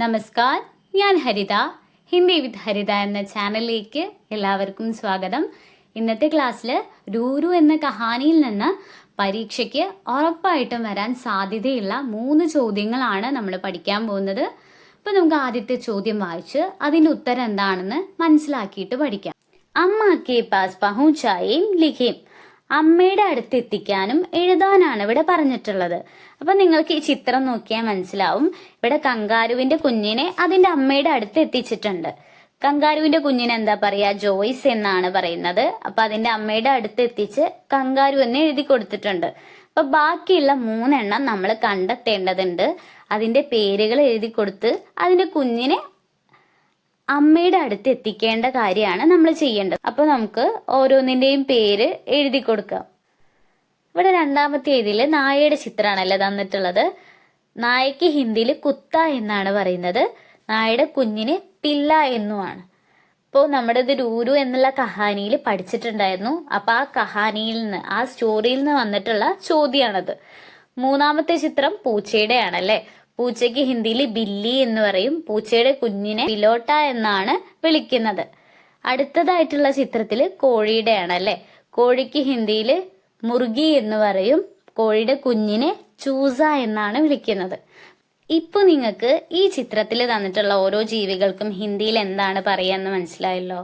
നമസ്കാർ, ഞാൻ ഹരിത. ഹിന്ദി വിത്ത് ഹരിത എന്ന ചാനലിലേക്ക് എല്ലാവർക്കും സ്വാഗതം. ഇന്നത്തെ ക്ലാസ്സിൽ രൂരു എന്ന കഹാനിയിൽ നിന്ന് പരീക്ഷയ്ക്ക് ഉറപ്പായിട്ടും വരാൻ സാധ്യതയുള്ള 3 ചോദ്യങ്ങളാണ് നമ്മൾ പഠിക്കാൻ പോകുന്നത്. അപ്പോൾ നമുക്ക് ആദ്യത്തെ ചോദ്യം വായിച്ച് അതിന്റെ ഉത്തരം എന്താണെന്ന് മനസ്സിലാക്കിയിട്ട് പഠിക്കാം. അമ്മ കെ പാസ് പഹുച്ചായേം ലിഖേം. അമ്മയുടെ അടുത്ത് എത്തിക്കാനും എഴുതാനാണ് ഇവിടെ പറഞ്ഞിട്ടുള്ളത്. അപ്പൊ നിങ്ങൾക്ക് ഈ ചിത്രം നോക്കിയാൽ മനസ്സിലാവും. ഇവിടെ കങ്കാരുവിന്റെ കുഞ്ഞിനെ അതിന്റെ അമ്മയുടെ അടുത്ത് എത്തിച്ചിട്ടുണ്ട്. കങ്കാരുവിന്റെ കുഞ്ഞിനെ എന്താ പറയാ? ജോയ്സ് എന്നാണ് പറയുന്നത്. അപ്പൊ അതിന്റെ അമ്മയുടെ അടുത്ത് എത്തിച്ച് കങ്കാരു എന്ന് എഴുതി കൊടുത്തിട്ടുണ്ട്. അപ്പൊ ബാക്കിയുള്ള 3 എണ്ണം നമ്മൾ കണ്ടെത്തേണ്ടതുണ്ട്. അതിന്റെ പേരുകൾ എഴുതി കൊടുത്ത് അതിന്റെ കുഞ്ഞിനെ അമ്മയുടെ അടുത്ത് എത്തിക്കേണ്ട കാര്യമാണ് നമ്മൾ ചെയ്യേണ്ടത്. അപ്പൊ നമുക്ക് ഓരോന്നിന്റെയും പേര് എഴുതി കൊടുക്കാം. ഇവിടെ രണ്ടാമത്തെ ഇതില് നായയുടെ ചിത്രമാണല്ലോ തന്നിട്ടുള്ളത്. നായക്ക് ഹിന്ദിയിൽ കുത്ത എന്നാണ് പറയുന്നത്. നായയുടെ കുഞ്ഞിന് പില്ല എന്നുമാണ്. ഇപ്പോൾ നമ്മുടെ ഇത് രൂരു എന്നുള്ള കഹാനിയിൽ പഠിച്ചിട്ടുണ്ടായിരുന്നു. അപ്പൊ ആ കഹാനിയിൽ നിന്ന്, ആ സ്റ്റോറിയിൽ നിന്ന് വന്നിട്ടുള്ള ചോദ്യമാണത്. മൂന്നാമത്തെ ചിത്രം പൂച്ചയുടെ ആണല്ലേ. പൂച്ചയ്ക്ക് ഹിന്ദിയിൽ ബില്ലി എന്ന് പറയും. പൂച്ചയുടെ കുഞ്ഞിനെ പിലോട്ട എന്നാണ് വിളിക്കുന്നത്. അടുത്തതായിട്ടുള്ള ചിത്രത്തിൽ കോഴിയുടെ ആണല്ലേ. കോഴിക്ക് ഹിന്ദിയിൽ മുർഗി എന്ന് പറയും. കോഴിയുടെ കുഞ്ഞിനെ ചൂസ എന്നാണ് വിളിക്കുന്നത്. ഇപ്പൊ നിങ്ങൾക്ക് ഈ ചിത്രത്തിൽ തന്നിട്ടുള്ള ഓരോ ജീവികൾക്കും ഹിന്ദിയിൽ എന്താണ് പറയാന്ന് മനസ്സിലായല്ലോ.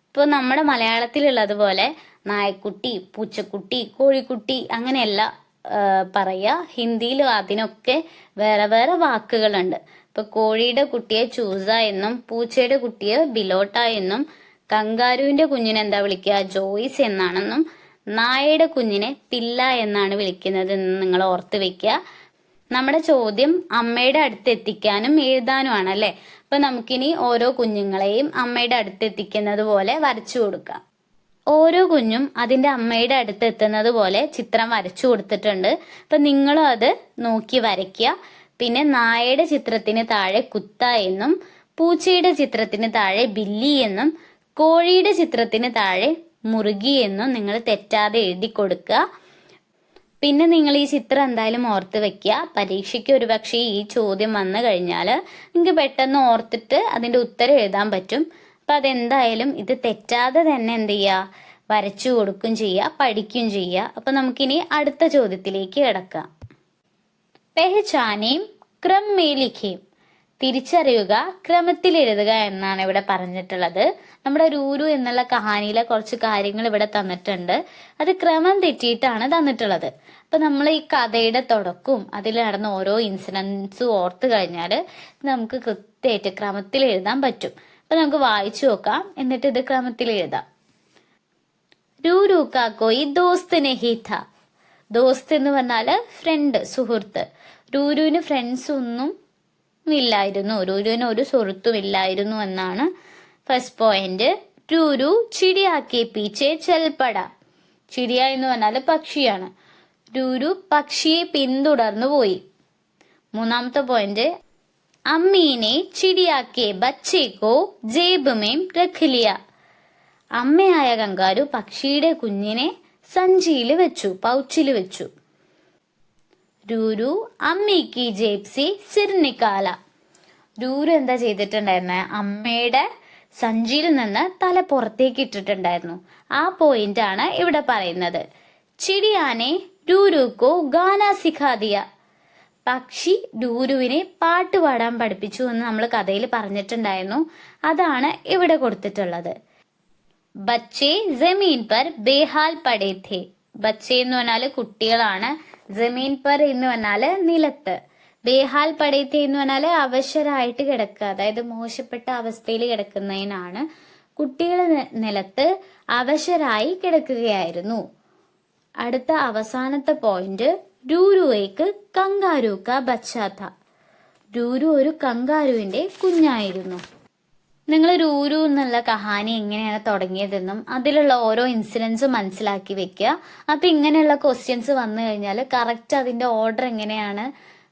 ഇപ്പൊ നമ്മുടെ മലയാളത്തിലുള്ളതുപോലെ നായക്കുട്ടി, പൂച്ചക്കുട്ടി, കോഴിക്കുട്ടി അങ്ങനെയല്ല പറയാ. ഹിന്ദിയിലും അതിനൊക്കെ വേറെ വേറെ വാക്കുകളുണ്ട്. ഇപ്പൊ കോഴിയുടെ കുട്ടിയെ ചൂസ എന്നും പൂച്ചയുടെ കുട്ടിയെ ബിലോട്ട എന്നും കങ്കാരുവിന്റെ കുഞ്ഞിനെ എന്താ വിളിക്കുക? ജോയ്സ് എന്നാണെന്നും നായയുടെ കുഞ്ഞിനെ പില്ല എന്നാണ് വിളിക്കുന്നത് എന്ന് നിങ്ങൾ ഓർത്ത് വെക്കുക. നമ്മുടെ ചോദ്യം അമ്മയുടെ അടുത്ത് എത്തിക്കാനും എഴുതാനും ആണല്ലേ. അപ്പൊ നമുക്കിനി ഓരോ കുഞ്ഞുങ്ങളെയും അമ്മയുടെ അടുത്ത് എത്തിക്കുന്നത് പോലെ വരച്ചു കൊടുക്കാം. ഓരോ കുഞ്ഞും അതിന്റെ അമ്മയുടെ അടുത്ത് എത്തുന്നത് പോലെ ചിത്രം വരച്ചു കൊടുത്തിട്ടുണ്ട്. അപ്പൊ നിങ്ങളും അത് നോക്കി വരയ്ക്കുക. പിന്നെ നായയുടെ ചിത്രത്തിന് താഴെ കുത്ത എന്നും പൂച്ചയുടെ ചിത്രത്തിന് താഴെ ബില്ലി എന്നും കോഴിയുടെ ചിത്രത്തിന് താഴെ മുറുകി എന്നും നിങ്ങൾ തെറ്റാതെ എഴുതി കൊടുക്കുക. പിന്നെ നിങ്ങൾ ഈ ചിത്രം എന്തായാലും ഓർത്ത് വെക്കുക. പരീക്ഷയ്ക്ക് ഒരുപക്ഷെ ഈ ചോദ്യം വന്നു കഴിഞ്ഞാൽ നിങ്ങൾക്ക് പെട്ടെന്ന് ഓർത്തിട്ട് അതിന്റെ ഉത്തരം എഴുതാൻ പറ്റും. അപ്പൊ അതെന്തായാലും ഇത് തെറ്റാതെ തന്നെ എന്ത് ചെയ്യുക? വരച്ചു കൊടുക്കും ചെയ്യുക, പഠിക്കും ചെയ്യുക. അപ്പൊ നമുക്കിനി അടുത്ത ചോദ്യത്തിലേക്ക് കിടക്കാം. പെഹ്ചാനേം ക്രം മേ ലിഖേം. തിരിച്ചറിയുക, ക്രമത്തിൽ എഴുതുക എന്നാണ് ഇവിടെ പറഞ്ഞിട്ടുള്ളത്. നമ്മുടെ രൂരു എന്നുള്ള കഹാനിയിലെ കുറച്ച് കാര്യങ്ങൾ ഇവിടെ തന്നിട്ടുണ്ട്. അത് ക്രമം തെറ്റിയിട്ടാണ് തന്നിട്ടുള്ളത്. അപ്പൊ നമ്മൾ ഈ കഥയുടെ തുടക്കവും അതിൽ നടന്ന ഓരോ ഇൻസിഡൻസും ഓർത്ത് കഴിഞ്ഞാൽ നമുക്ക് കൃത്യമായിട്ട് ക്രമത്തിൽ എഴുതാൻ പറ്റും. അപ്പൊ നമുക്ക് വായിച്ചു നോക്കാം, എന്നിട്ട് ഇത് ക്രമത്തിൽ എഴുതാം. രൂരു കാ കോയി ദോസ്ത് നഹീ ഥാ. ദോസ്ത് എന്ന് പറഞ്ഞാല് ഫ്രണ്ട്, സുഹൃത്ത്. രൂരുവിന് ഫ്രണ്ട്സ് ഒന്നും ഇല്ലായിരുന്നു. രൂരുവിന് ഒരു സുഹൃത്തും ഇല്ലായിരുന്നു എന്നാണ് ഫസ്റ്റ് പോയിന്റ്. രൂരു ചിടിയാക്കെ പീച്ചെ ചെൽപ്പട. ചിടിയ എന്ന് പറഞ്ഞാല് പക്ഷിയാണ്. രൂരു പക്ഷിയെ പിന്തുടർന്നു പോയി. മൂന്നാമത്തെ പോയിന്റ്, അമ്മീനെ ചിടിയാക്കെ ബച്ചേക്കോ ജേബ് മേം രഖ് ലിയ. അമ്മയായ കങ്കാരു പക്ഷിയുടെ കുഞ്ഞിനെ സഞ്ചിയിൽ വെച്ചു, പൗച്ചിൽ വെച്ചു. രൂരു അമ്മയ്ക്ക് ജേബ് സെ സിർ നിക്കാല. രൂരു എന്താ ചെയ്തിട്ടുണ്ടായിരുന്നെ? അമ്മയുടെ സഞ്ചിയിൽ നിന്ന് തല പുറത്തേക്ക് ഇട്ടിട്ടുണ്ടായിരുന്നു. ആ പോയിന്റ് ആണ് ഇവിടെ പറയുന്നത്. ചിടിയാനെ രൂരുക്കോ ഗാന സിഖാദിയ. പക്ഷി രൂരുവിനെ പാട്ട് പാടാൻ പഠിപ്പിച്ചു എന്ന് നമ്മൾ കഥയിൽ പറഞ്ഞിട്ടുണ്ടായിരുന്നു. അതാണ് ഇവിടെ കൊടുത്തിട്ടുള്ളത്. ബച്ചേ ജമീൻ പർ ബേഹാൽ പടേ ഥേ. ബച്ചേ എന്ന് പറഞ്ഞാല് കുട്ടികളാണ്. ജമീൻ പർ എന്ന് പറഞ്ഞാല് നിലത്ത്. ബേഹാൽ പടേ ഥേ എന്ന് പറഞ്ഞാല് അവശരായിട്ട് കിടക്കുക, അതായത് മോശപ്പെട്ട അവസ്ഥയിൽ കിടക്കുന്നതിനാണ്. കുട്ടികൾ നിലത്ത് അവശരായി കിടക്കുകയായിരുന്നു. അടുത്ത അവസാനത്തെ പോയിന്റ്, രൂരുവേക്ക് കങ്കാരു കാ ബച്ചാ ഥാ. രൂരു ഒരു കങ്കാരുവിന്റെ കുഞ്ഞായിരുന്നു. നിങ്ങൾ രൂരു എന്നുള്ള കഹാനി എങ്ങനെയാണ് തുടങ്ങിയതെന്നും അതിലുള്ള ഓരോ ഇൻസിഡൻസും മനസ്സിലാക്കി വെക്കുക. അപ്പൊ ഇങ്ങനെയുള്ള ക്വസ്റ്റ്യൻസ് വന്നു കഴിഞ്ഞാൽ കറക്റ്റ് അതിന്റെ ഓർഡർ എങ്ങനെയാണ്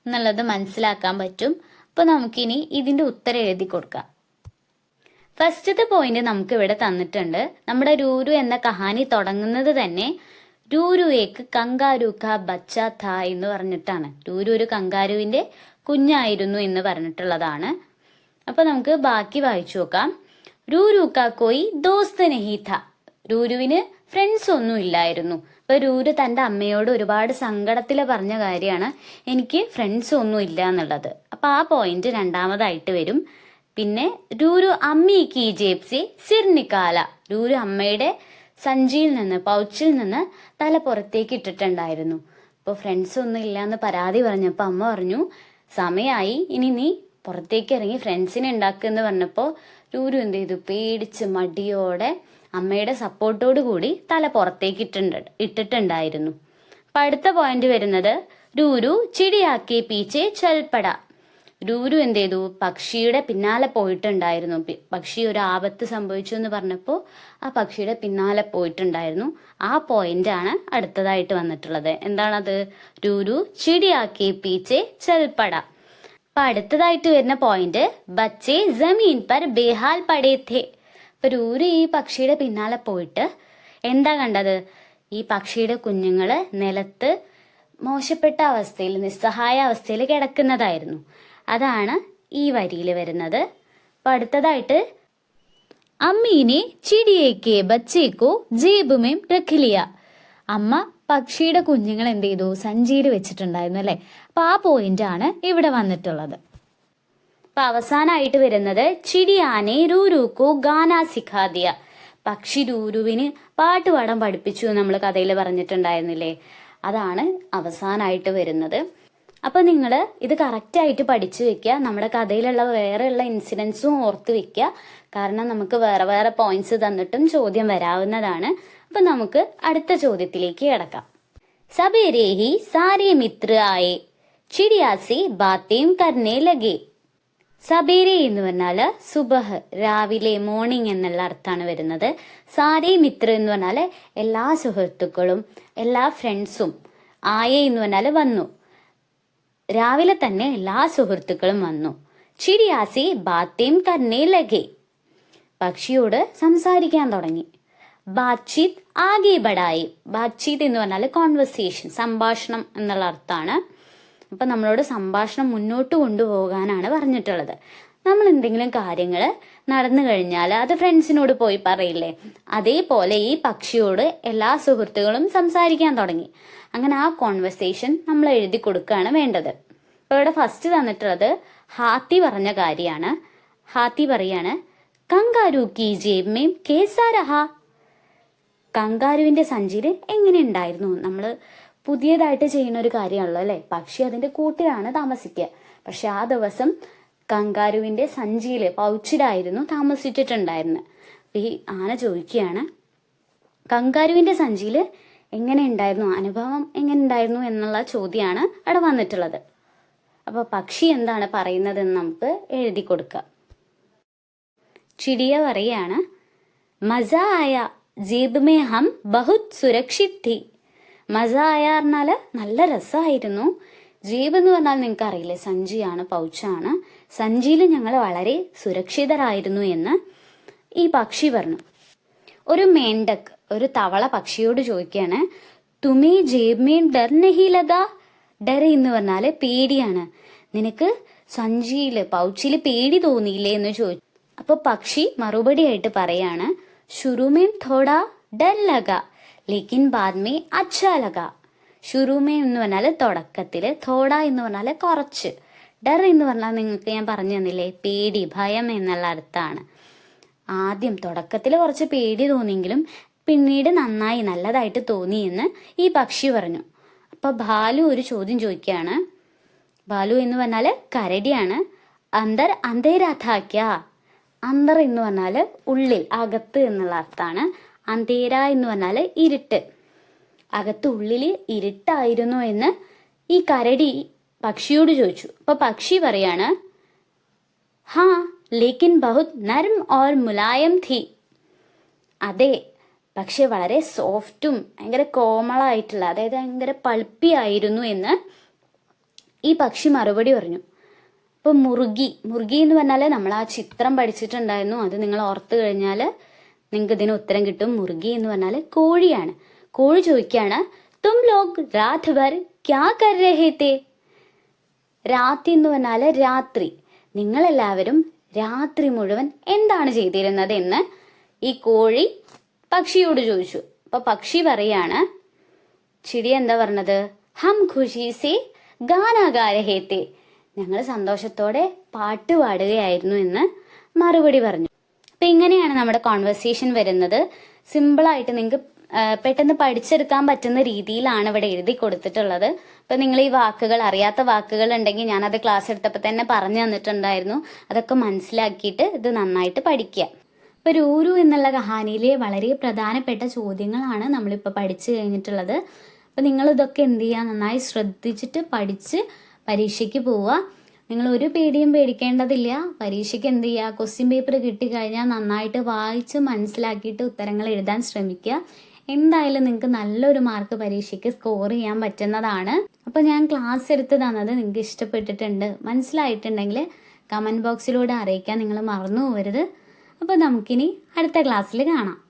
എന്നുള്ളത് മനസ്സിലാക്കാൻ പറ്റും. അപ്പൊ നമുക്കിനി ഇതിന്റെ ഉത്തരം എഴുതി കൊടുക്കാം. ഫസ്റ്റത്തെ പോയിന്റ് നമുക്ക് ഇവിടെ തന്നിട്ടുണ്ട്. നമ്മുടെ രൂരു എന്ന കഹാനി തുടങ്ങുന്നത് തന്നെ രൂരുവേക്ക് കങ്കാരു കാ ബച്ചാ ഥാ എന്ന് പറഞ്ഞിട്ടാണ്. രൂരു ഒരു കങ്കാരുവിന്റെ കുഞ്ഞായിരുന്നു എന്ന് പറഞ്ഞിട്ടുള്ളതാണ്. അപ്പൊ നമുക്ക് ബാക്കി വായിച്ചു നോക്കാം. രൂരു കാ കോയി ദോസ്ത് നഹി ഥ. രൂരുവിന് ഫ്രണ്ട്സ് ഒന്നും ഇല്ലായിരുന്നു. അപ്പൊ രൂരു തന്റെ അമ്മയോട് ഒരുപാട് സങ്കടത്തിൽ പറഞ്ഞ കാര്യമാണ് എനിക്ക് ഫ്രണ്ട്സ് ഒന്നും ഇല്ല എന്നുള്ളത്. അപ്പൊ ആ പോയിന്റ് രണ്ടാമതായിട്ട് വരും. പിന്നെ രൂരു അമ്മി കി ജേബ് സെ സിർ നിക്കാല. രൂരു അമ്മയുടെ സഞ്ചിയിൽ നിന്ന്, പൗച്ചിൽ നിന്ന് തല പുറത്തേക്ക് ഇട്ടിട്ടുണ്ടായിരുന്നു. അപ്പോൾ ഫ്രണ്ട്സ് ഒന്നും ഇല്ലാന്ന് പരാതി പറഞ്ഞപ്പോൾ അമ്മ പറഞ്ഞു, സമയമായി, ഇനി നീ പുറത്തേക്ക് ഇറങ്ങി ഫ്രണ്ട്സിനെ ഉണ്ടാക്കുമെന്ന് പറഞ്ഞപ്പോൾ രൂരു എന്ത് ചെയ്തു? പേടിച്ച് മടിയോടെ അമ്മയുടെ സപ്പോർട്ടോട് കൂടി തല പുറത്തേക്ക് ഇട്ടിട്ടുണ്ടായിരുന്നു. അപ്പൊ അടുത്ത പോയിന്റ് വരുന്നത് രൂരു ചിടിയാക്കി പീച്ചെ ചൽപ്പട. രൂരു എന്ത് ചെയ്തു? പക്ഷിയുടെ പിന്നാലെ പോയിട്ടുണ്ടായിരുന്നു. പക്ഷി ഒരു ആപത്ത് സംഭവിച്ചു എന്ന് പറഞ്ഞപ്പോൾ ആ പക്ഷിയുടെ പിന്നാലെ പോയിട്ടുണ്ടായിരുന്നു. ആ പോയിന്റ് ആണ് അടുത്തതായിട്ട് വന്നിട്ടുള്ളത്. എന്താണത്? രൂരു ചിടിയാക്കി പീച്ചെ ചൽപ്പട. അപ്പൊ അടുത്തതായിട്ട് വരുന്ന പോയിന്റ് ബച്ചെ ജമീൻ പർ ബേഹാൽ പടേ ഥേ. അപ്പൊ രൂരു ഈ പക്ഷിയുടെ പിന്നാലെ പോയിട്ട് എന്താ കണ്ടത്? ഈ പക്ഷിയുടെ കുഞ്ഞുങ്ങള് നിലത്ത് മോശപ്പെട്ട അവസ്ഥയിൽ, നിസ്സഹായ അവസ്ഥയിൽ കിടക്കുന്നതായിരുന്നു. അതാണ് ഈ വരിയിൽ വരുന്നത്. അപ്പൊ അടുത്തതായിട്ട് അമ്മീനെ ചിടിയേക്ക് ബച്ചേക്കോ ജേബുമേം രഖിലിയ. അമ്മ പക്ഷിയുടെ കുഞ്ഞുങ്ങൾ എന്ത് ചെയ്തു? സഞ്ചിയിൽ വെച്ചിട്ടുണ്ടായിരുന്നു അല്ലെ. അപ്പൊ ആ പോയിന്റ് ആണ് ഇവിടെ വന്നിട്ടുള്ളത്. അപ്പൊ അവസാനമായിട്ട് വരുന്നത് ചിടിയാനെ രൂരുക്കോ ഗാന സിഖാദിയ. പക്ഷി രൂരുവിന് പാട്ടുപാടാൻ പഠിപ്പിച്ചു നമ്മൾ കഥയിൽ പറഞ്ഞിട്ടുണ്ടായിരുന്നില്ലേ. അതാണ് അവസാനമായിട്ട് വരുന്നത്. അപ്പൊ നിങ്ങൾ ഇത് കറക്റ്റായിട്ട് പഠിച്ചു വെക്കുക. നമ്മുടെ കഥയിലുള്ള വേറെയുള്ള ഇൻസിഡൻസും ഓർത്ത് വെക്കുക. കാരണം നമുക്ക് വേറെ വേറെ പോയിന്റ്സ് തന്നിട്ടും ചോദ്യം വരാവുന്നതാണ്. അപ്പൊ നമുക്ക് അടുത്ത ചോദ്യത്തിലേക്ക് കിടക്കാം. സബേരെ ഹി സാരേ മിത്ര ആയേ ചിടിയാസി ബാത്തേം കർണേ ലഗേ. സബേരെ എന്ന് പറഞ്ഞാല് സുബഹ്, രാവിലെ, മോർണിംഗ് എന്നുള്ള അർത്ഥമാണ് വരുന്നത്. സാരേ മിത്ര എന്ന് പറഞ്ഞാല് എല്ലാ സുഹൃത്തുക്കളും, എല്ലാ ഫ്രണ്ട്സും. ആയേ എന്ന് പറഞ്ഞാല് വന്നു. രാവിലെ തന്നെ എല്ലാ സുഹൃത്തുക്കളും വന്നു. ചിടിയാസി ബാത്തേം കർണേ ലഗേ. പക്ഷിയോട് സംസാരിക്കാൻ തുടങ്ങി. ബാത്ചീത് ആകെ ബഡായി. ബാത്ചീത് എന്ന് പറഞ്ഞാൽ കോൺവെർസേഷൻ, സംഭാഷണം എന്നുള്ള അർത്ഥമാണ്. അപ്പൊ നമ്മളോട് സംഭാഷണം മുന്നോട്ട് കൊണ്ടുപോകാനാണ് പറഞ്ഞിട്ടുള്ളത്. നമ്മൾ എന്തെങ്കിലും കാര്യങ്ങൾ നടന്നു കഴിഞ്ഞാൽ അത് ഫ്രണ്ട്സിനോട് പോയി പറയില്ലേ, അതേപോലെ ഈ പക്ഷിയോട് എല്ലാ സുഹൃത്തുക്കളും സംസാരിക്കാൻ തുടങ്ങി. അങ്ങനെ ആ കോൺവെർസേഷൻ നമ്മൾ എഴുതി കൊടുക്കുകയാണ് വേണ്ടത്. ഇപ്പൊ ഇവിടെ ഫസ്റ്റ് തന്നിട്ടുള്ളത് ഹാത്തി പറഞ്ഞ കാര്യമാണ്. ഹാത്തി പറയാണ്, കങ്കാരു കി ജേബ് മേം കേസാ രഹാ. കങ്കാരുവിന്റെ സഞ്ചിയിൽ എങ്ങനെ ഉണ്ടായിരുന്നു? നമ്മൾ പുതിയതായിട്ട് ചെയ്യുന്ന ഒരു കാര്യമാണല്ലോ അല്ലെ. പക്ഷി അതിന്റെ കൂട്ടിലാണ് താമസിക്കുക. പക്ഷെ ആ ദിവസം കങ്കാരുവിന്റെ സഞ്ചിയില്, പൗച്ചിലായിരുന്നു താമസിച്ചിട്ടുണ്ടായിരുന്നത്. ഈ ആന ചോദിക്കുകയാണ്, കങ്കാരുവിന്റെ സഞ്ചിയില് എങ്ങനെ ഉണ്ടായിരുന്നു, അനുഭവം എങ്ങനെ ഉണ്ടായിരുന്നു എന്നുള്ള ചോദ്യമാണ് അവിടെ വന്നിട്ടുള്ളത്. അപ്പൊ പക്ഷി എന്താണ് പറയുന്നതെന്ന് നമുക്ക് എഴുതി കൊടുക്കാം. ചിടിയ പറയാണ്, മസ ആയ ജീബ് മേ ഹം ബഹുത് സുരക്ഷിത് ഥി. മസ ആയ പറഞ്ഞാല് നല്ല രസമായിരുന്നു. ജീബ് എന്ന് പറഞ്ഞാൽ നിങ്ങൾക്ക് അറിയില്ലേ, സഞ്ചിയാണ്, പൗച്ചാണ്. സഞ്ചിയിൽ ഞങ്ങൾ വളരെ സുരക്ഷിതരായിരുന്നു എന്ന് ഈ പക്ഷി പറഞ്ഞു. ഒരു മേണ്ടക്, ഒരു തവള പക്ഷിയോട് ചോദിക്കുകയാണ്, തുമേ ജേബ് മേ ഡർ നഹി ലഗാ. ഡർ എന്ന് പറഞ്ഞാല് പേടിയാണ്. നിനക്ക് സഞ്ചിയില്, പൗച്ചില് പേടി തോന്നിയില്ലേ എന്ന് ചോദിച്ചു. അപ്പൊ പക്ഷി മറുപടി ആയിട്ട് പറയാണ്, ശുരുമേ തോടാ ഡർ ലഗാ ലേക്കിൻ ബാദ് മേ അച്ഛാ ലഗാ. ശുരുമേ എന്ന് പറഞ്ഞാല് തുടക്കത്തില്, തോട എന്ന് പറഞ്ഞാല് കുറച്ച്, ഡർ എന്ന് പറഞ്ഞാൽ നിങ്ങൾക്ക് ഞാൻ പറഞ്ഞു തന്നില്ലേ, പേടി, ഭയം എന്നുള്ള അർത്ഥമാണ്. ആദ്യം തുടക്കത്തിൽ കുറച്ച് പേടി തോന്നിയെങ്കിലും പിന്നീട് നന്നായി, നല്ലതായിട്ട് തോന്നി എന്ന് ഈ പക്ഷി പറഞ്ഞു. അപ്പൊ ഭാലു ഒരു ചോദ്യം ചോദിക്കുകയാണ്. ഭാലു എന്ന് പറഞ്ഞാല് കരടിയാണ്. അന്തർ അന്തേരാഥാക്യ. അന്തർ എന്ന് പറഞ്ഞാല് ഉള്ളിൽ, അകത്ത് എന്നുള്ള അർത്ഥമാണ്. അന്തേര എന്ന് പറഞ്ഞാല് ഇരുട്ട്. അകത്ത് ഉള്ളില് ഇരുട്ടായിരുന്നു എന്ന് ഈ കരടി പക്ഷിയോട് ചോദിച്ചു. അപ്പൊ പക്ഷി പറയാണ്, ഹാ ലേക്കിൻ ബഹുത് നർം ഓർ മുലായം ഥി. അതെ, പക്ഷെ വളരെ സോഫ്റ്റും ഭയങ്കര കോമളായിട്ടുള്ള, അതായത് ഭയങ്കര പൾപ്പി ആയിരുന്നു എന്ന് ഈ പക്ഷി മറുപടി പറഞ്ഞു. ഇപ്പൊ മുറുകി എന്ന് പറഞ്ഞാല് നമ്മൾ ആ ചിത്രം പഠിച്ചിട്ടുണ്ടായിരുന്നു. അത് നിങ്ങൾ ഓർത്തു കഴിഞ്ഞാൽ നിങ്ങൾക്ക് ഇതിന് ഉത്തരം കിട്ടും. മുറുകി എന്ന് പറഞ്ഞാല് കോഴിയാണ്. കോഴി ചോദിക്കാണ്, തും ലോഗ് രാത് ഭർ ക്യാ കർ രഹേ തേ. രാത്രി എന്ന് പറഞ്ഞാല് രാത്രി, നിങ്ങളെല്ലാവരും രാത്രി മുഴുവൻ എന്താണ് ചെയ്തിരുന്നത് എന്ന് ഈ കോഴി പക്ഷിയോട് ചോദിച്ചു. അപ്പൊ പക്ഷി പറയാണ്, ചിടി എന്താ പറഞ്ഞത്? ഹം ഖുഷി സേ ഗാനാ ഗാ രഹേ തേ, ഞങ്ങൾ സന്തോഷത്തോടെ പാട്ട് പാടുകയായിരുന്നു എന്ന് മറുപടി പറഞ്ഞു. അപ്പൊ ഇങ്ങനെയാണ് നമ്മുടെ കോൺവെർസേഷൻ വരുന്നത്. സിമ്പിളായിട്ട് നിങ്ങൾക്ക് പെട്ടെന്ന് പഠിച്ചെടുക്കാൻ പറ്റുന്ന രീതിയിലാണ് ഇവിടെ എഴുതി കൊടുത്തിട്ടുള്ളത്. അപ്പൊ നിങ്ങൾ ഈ വാക്കുകൾ, അറിയാത്ത വാക്കുകൾ ഉണ്ടെങ്കിൽ ഞാനത് ക്ലാസ് എടുത്തപ്പോൾ തന്നെ പറഞ്ഞു തന്നിട്ടുണ്ടായിരുന്നു. അതൊക്കെ മനസ്സിലാക്കിയിട്ട് ഇത് നന്നായിട്ട് പഠിക്കുക. ഇപ്പൊ രൂരു എന്നുള്ള കഹാനിയിലെ വളരെ പ്രധാനപ്പെട്ട ചോദ്യങ്ങളാണ് നമ്മളിപ്പോൾ പഠിച്ചു കഴിഞ്ഞിട്ടുള്ളത്. അപ്പൊ നിങ്ങൾ ഇതൊക്കെ എന്ത് ചെയ്യുക, നന്നായി ശ്രദ്ധിച്ചിട്ട് പഠിച്ച് പരീക്ഷയ്ക്ക് പോവുക. നിങ്ങൾ ഒരു പേടിയും പേടിക്കേണ്ടതില്ല. പരീക്ഷയ്ക്ക് എന്ത് ചെയ്യുക, ക്വസ്റ്റ്യൻ പേപ്പർ കിട്ടിക്കഴിഞ്ഞാൽ നന്നായിട്ട് വായിച്ച് മനസ്സിലാക്കിയിട്ട് ഉത്തരങ്ങൾ എഴുതാൻ ശ്രമിക്കുക. എന്തായാലും നിങ്ങൾക്ക് നല്ലൊരു മാർക്ക് പരീക്ഷയ്ക്ക് സ്കോർ ചെയ്യാൻ പറ്റുന്നതാണ്. അപ്പോൾ ഞാൻ ക്ലാസ് എടുത്ത് തന്നത് നിങ്ങൾക്ക് ഇഷ്ടപ്പെട്ടിട്ടുണ്ട്, മനസ്സിലായിട്ടുണ്ടെങ്കിൽ കമൻറ്റ് ബോക്സിലൂടെ അറിയിക്കാൻ നിങ്ങൾ മറന്നു പോകരുത്. അപ്പോൾ നമുക്കിനി അടുത്ത ക്ലാസ്സിൽ കാണാം.